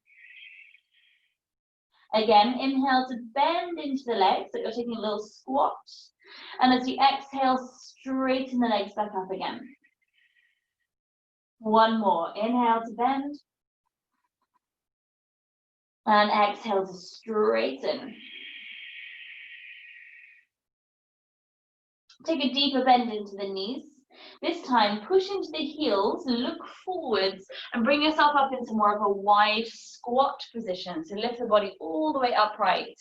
Again, inhale to bend into the legs, so you're taking a little squat. And as you exhale, straighten the legs back up again. One more. Inhale to bend. And exhale to straighten. Take a deeper bend into the knees. This time, push into the heels, look forwards, and bring yourself up into more of a wide squat position. So lift the body all the way upright.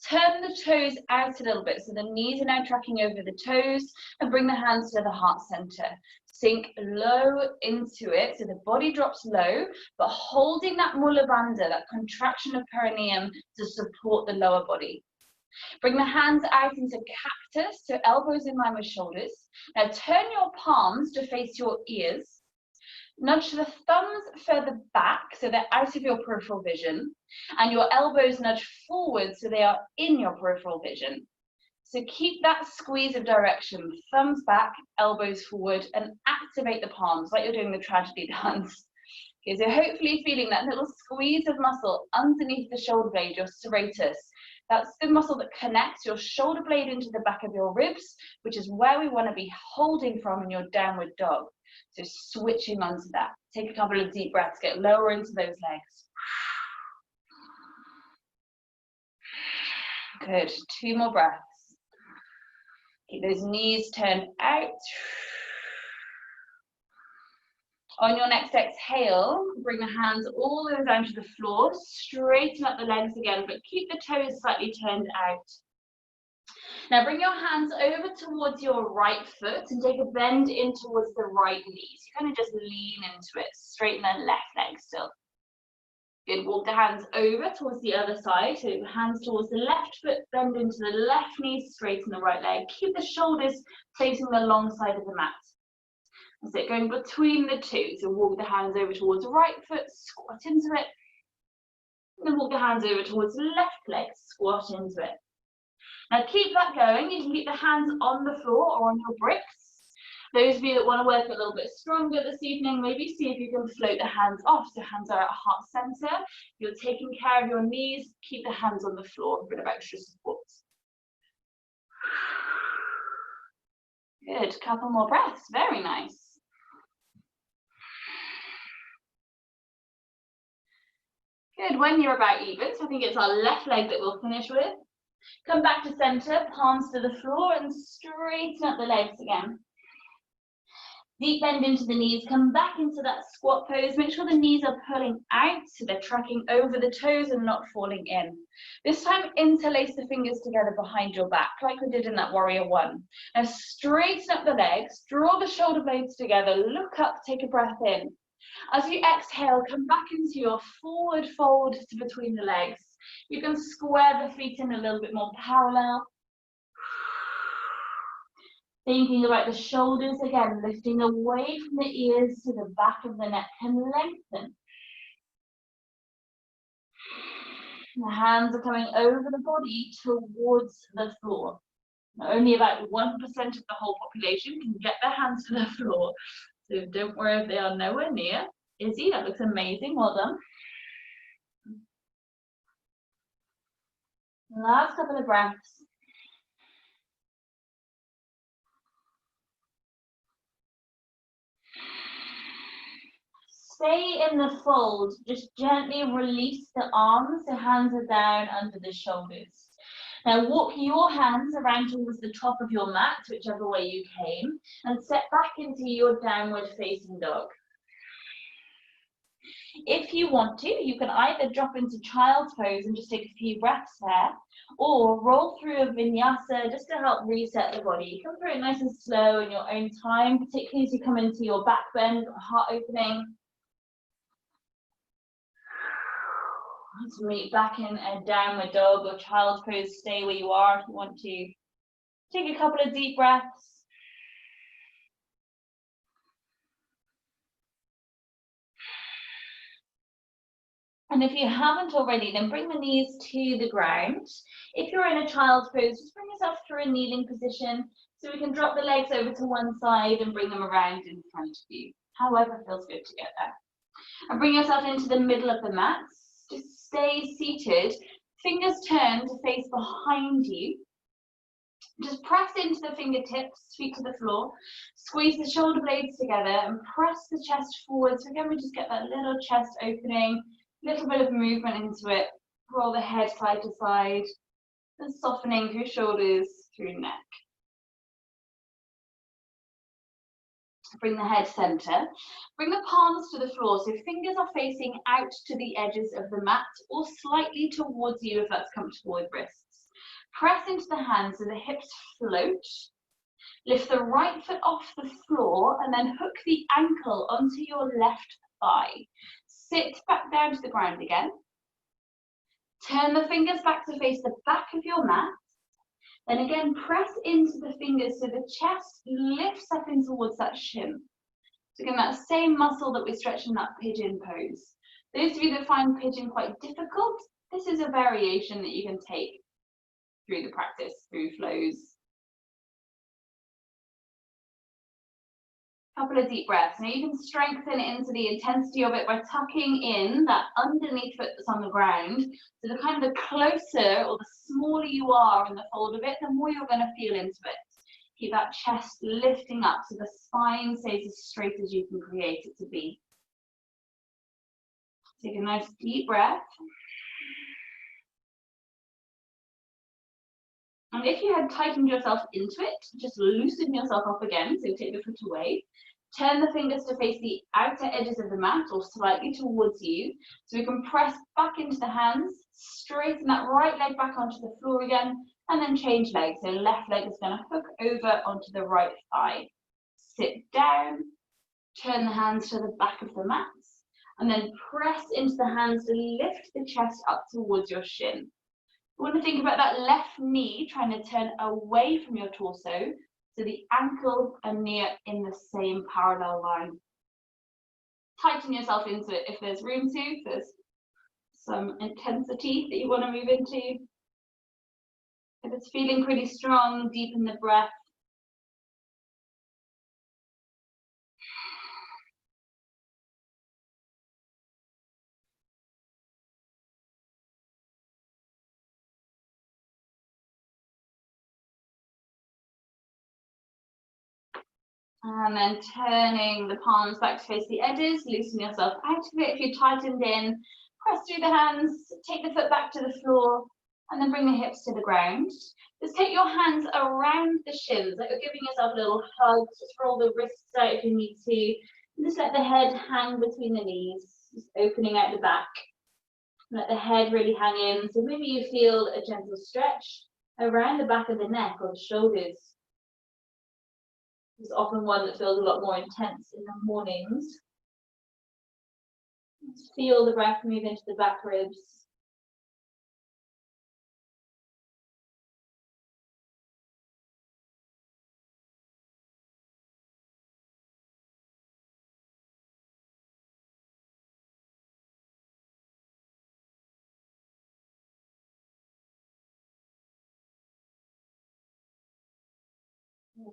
Turn the toes out a little bit, so the knees are now tracking over the toes, and bring the hands to the heart center. Sink low into it, so the body drops low, but holding that mula bandha, that contraction of perineum, to support the lower body. Bring the hands out into cactus, so elbows in line with shoulders. Now turn your palms to face your ears. Nudge the thumbs further back, so they're out of your peripheral vision. And your elbows nudge forward, so they are in your peripheral vision. So keep that squeeze of direction, thumbs back, elbows forward, and activate the palms, like you're doing the tragedy dance. Okay, so hopefully feeling that little squeeze of muscle underneath the shoulder blade, your serratus. That's the muscle that connects your shoulder blade into the back of your ribs, which is where we want to be holding from in your downward dog. So switching onto that. Take a couple of deep breaths, get lower into those legs. Good, 2 more breaths. Keep those knees turned out. On your next exhale, bring the hands all the way down to the floor, straighten up the legs again, but keep the toes slightly turned out. Now bring your hands over towards your right foot and take a bend in towards the right knee. So you kind of just lean into it, straighten the left leg still. Good, walk the hands over towards the other side, so hands towards the left foot, bend into the left knee, straighten the right leg. Keep the shoulders facing the long side of the mat. That's it, going between the two. So walk the hands over towards the right foot, squat into it. And then walk the hands over towards the left leg, squat into it. Now keep that going. You can keep the hands on the floor or on your bricks. Those of you that want to work a little bit stronger this evening, maybe see if you can float the hands off. So hands are at heart center. You're taking care of your knees. Keep the hands on the floor, a bit of extra support. Good, couple more breaths, very nice. Good, when you're about even, so I think it's our left leg that we'll finish with. Come back to center, palms to the floor, and straighten up the legs again. Deep bend into the knees, come back into that squat pose. Make sure the knees are pulling out, so they're tracking over the toes and not falling in. This time, interlace the fingers together behind your back, like we did in that warrior one. Now straighten up the legs, draw the shoulder blades together, look up, take a breath in. As you exhale, come back into your forward fold to between the legs. You can square the feet in a little bit more parallel. Thinking about the shoulders again, lifting away from the ears to the back of the neck and lengthen. The hands are coming over the body towards the floor. Now, only about 1% of the whole population can get their hands to the floor. So don't worry if they are nowhere near. Izzy, that looks amazing, well done. Last couple of breaths. Stay in the fold, just gently release the arms, the hands are down under the shoulders. Now walk your hands around towards the top of your mat, whichever way you came, and step back into your downward facing dog. If you want to, you can either drop into child's pose and just take a few breaths there, or roll through a vinyasa just to help reset the body. Come through it nice and slow in your own time, particularly as you come into your back bend or heart opening. Let's meet back in a downward dog or child's pose. Stay where you are if you want to. Take a couple of deep breaths. And if you haven't already, then bring the knees to the ground. If you're in a child's pose, just bring yourself through a kneeling position so we can drop the legs over to one side and bring them around in front of you. However feels good to get there. And bring yourself into the middle of the mat. Just stay seated, fingers turn to face behind you. Just press into the fingertips, feet to the floor. Squeeze the shoulder blades together and press the chest forward. So again, we just get that little chest opening, little bit of movement into it. Roll the head side to side, and softening through shoulders, through neck. Bring the head center. Bring the palms to the floor, so fingers are facing out to the edges of the mat or slightly towards you if that's comfortable with wrists. Press into the hands so the hips float. Lift the right foot off the floor and then hook the ankle onto your left thigh. Sit back down to the ground again. Turn the fingers back to face the back of your mat. Then again, press into the fingers so the chest lifts up in towards that shin. So again, that same muscle that we stretch in that pigeon pose. Those of you that find pigeon quite difficult, this is a variation that you can take through the practice, through flows. Couple of deep breaths. Now you can strengthen into the intensity of it by tucking in that underneath foot that's on the ground. So the kind of the closer or the smaller you are in the fold of it, the more you're going to feel into it. Keep that chest lifting up so the spine stays as straight as you can create it to be. Take a nice deep breath. And if you had tightened yourself into it, just loosen yourself up again, so take the foot away. Turn the fingers to face the outer edges of the mat or slightly towards you, so we can press back into the hands, straighten that right leg back onto the floor again, and then change legs. So left leg is going to hook over onto the right thigh. Sit down, turn the hands to the back of the mat, and then press into the hands to lift the chest up towards your shin. You want to think about that left knee trying to turn away from your torso, so the ankle and knee are in the same parallel line. Tighten yourself into it if there's room to, if there's some intensity that you want to move into. If it's feeling pretty strong, deepen the breath. And then turning the palms back to face the edges, loosen yourself out of it. If you're tightened in, press through the hands, take the foot back to the floor, And then bring the hips to the ground. Just take your hands around the shins, like you're giving yourself a little hug. Just roll the wrists out if you need to. And just let the head hang between the knees, just opening out the back. Let the head really hang in. So maybe you feel a gentle stretch around the back of the neck or the shoulders. It's often one that feels a lot more intense in the mornings. Just feel the breath move into the back ribs.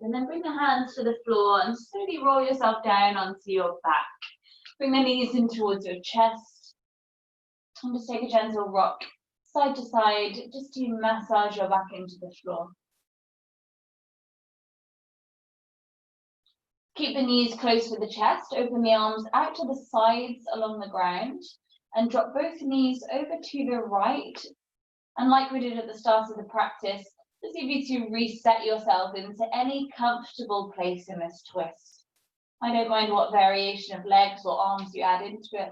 And then bring the hands to the floor and slowly roll yourself down onto your back. Bring the knees in towards your chest. And just take a gentle rock side to side, just to massage your back into the floor. Keep the knees close to the chest, open the arms out to the sides along the ground, and drop both knees over to the right. And like we did at the start of the practice, just give you to reset yourself into any comfortable place in this twist. I don't mind what variation of legs or arms you add into it.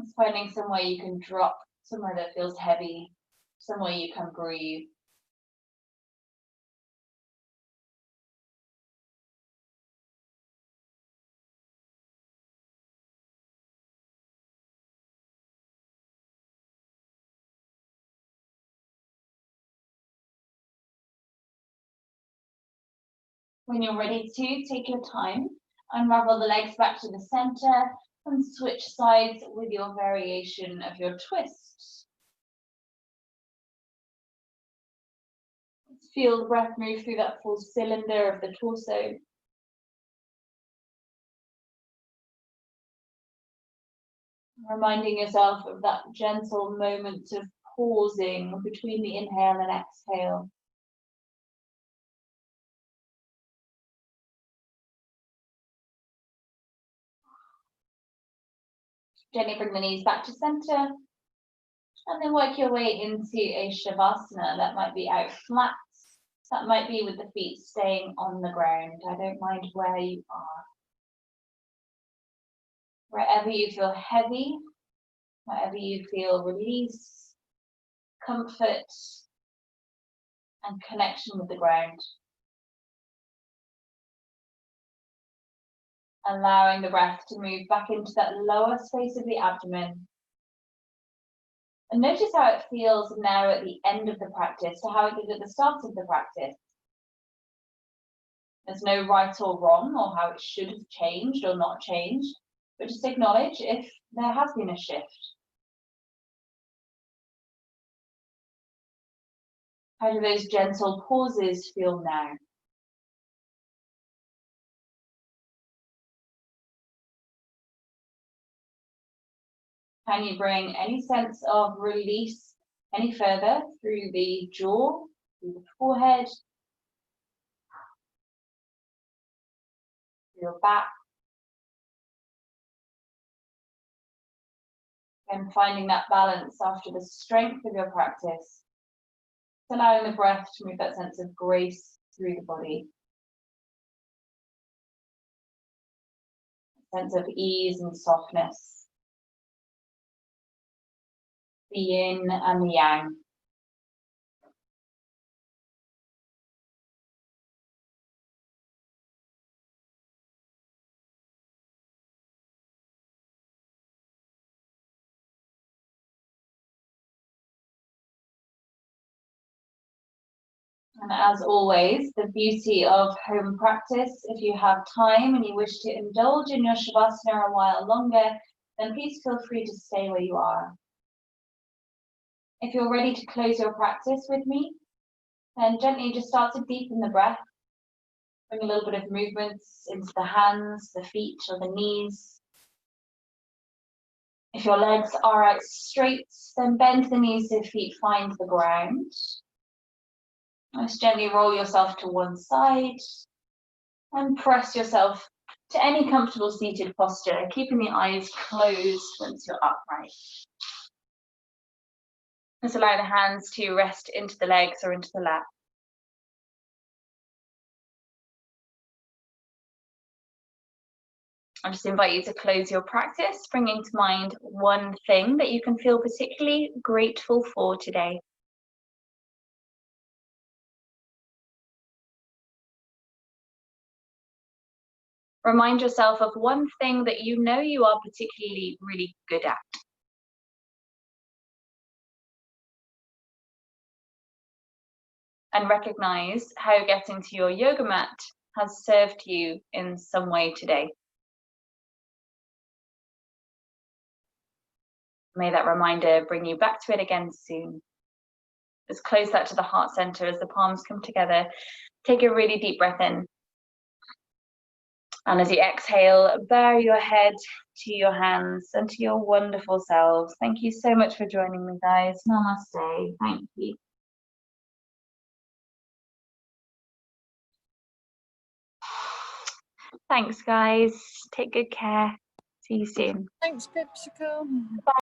It's finding somewhere you can drop, somewhere that feels heavy, somewhere you can breathe. When you're ready to, take your time, unravel the legs back to the center and switch sides with your variation of your twist. Let's feel the breath move through that full cylinder of the torso. Reminding yourself of that gentle moment of pausing between the inhale and exhale. Gently bring the knees back to center. And then work your way into a shavasana. That might be out flat. That might be with the feet staying on the ground. I don't mind where you are. Wherever you feel heavy, wherever you feel release, comfort, and connection with the ground. Allowing the breath to move back into that lower space of the abdomen. And notice how it feels now at the end of the practice to how it did at the start of the practice. There's no right or wrong or how it should have changed or not changed, but just acknowledge if there has been a shift. How do those gentle pauses feel now? Can you bring any sense of release any further through the jaw, through the forehead, through your back? And finding that balance after the strength of your practice, allowing the breath to move that sense of grace through the body. A sense of ease and softness. The yin and the yang. And as always, the beauty of home practice, if you have time and you wish to indulge in your shavasana a while longer, then please feel free to stay where you are. If you're ready to close your practice with me, then gently just start to deepen the breath. Bring a little bit of movements into the hands, the feet, or the knees. If your legs are out straight, then bend the knees so feet find the ground. Just gently roll yourself to one side and press yourself to any comfortable seated posture, keeping the eyes closed once you're upright. Just allow the hands to rest into the legs or into the lap. I just invite you to close your practice, bringing to mind one thing that you can feel particularly grateful for today. Remind yourself of one thing that you know you are particularly really good at. And recognize how getting to your yoga mat has served you in some way today. May that reminder bring you back to it again soon. Just close that to the heart center as the palms come together. Take a really deep breath in. And as you exhale, bow your head to your hands and to your wonderful selves. Thank you so much for joining me, guys. Namaste. Thank you. Thanks, guys. Take good care. See you soon. Thanks, Pipsicle. Bye.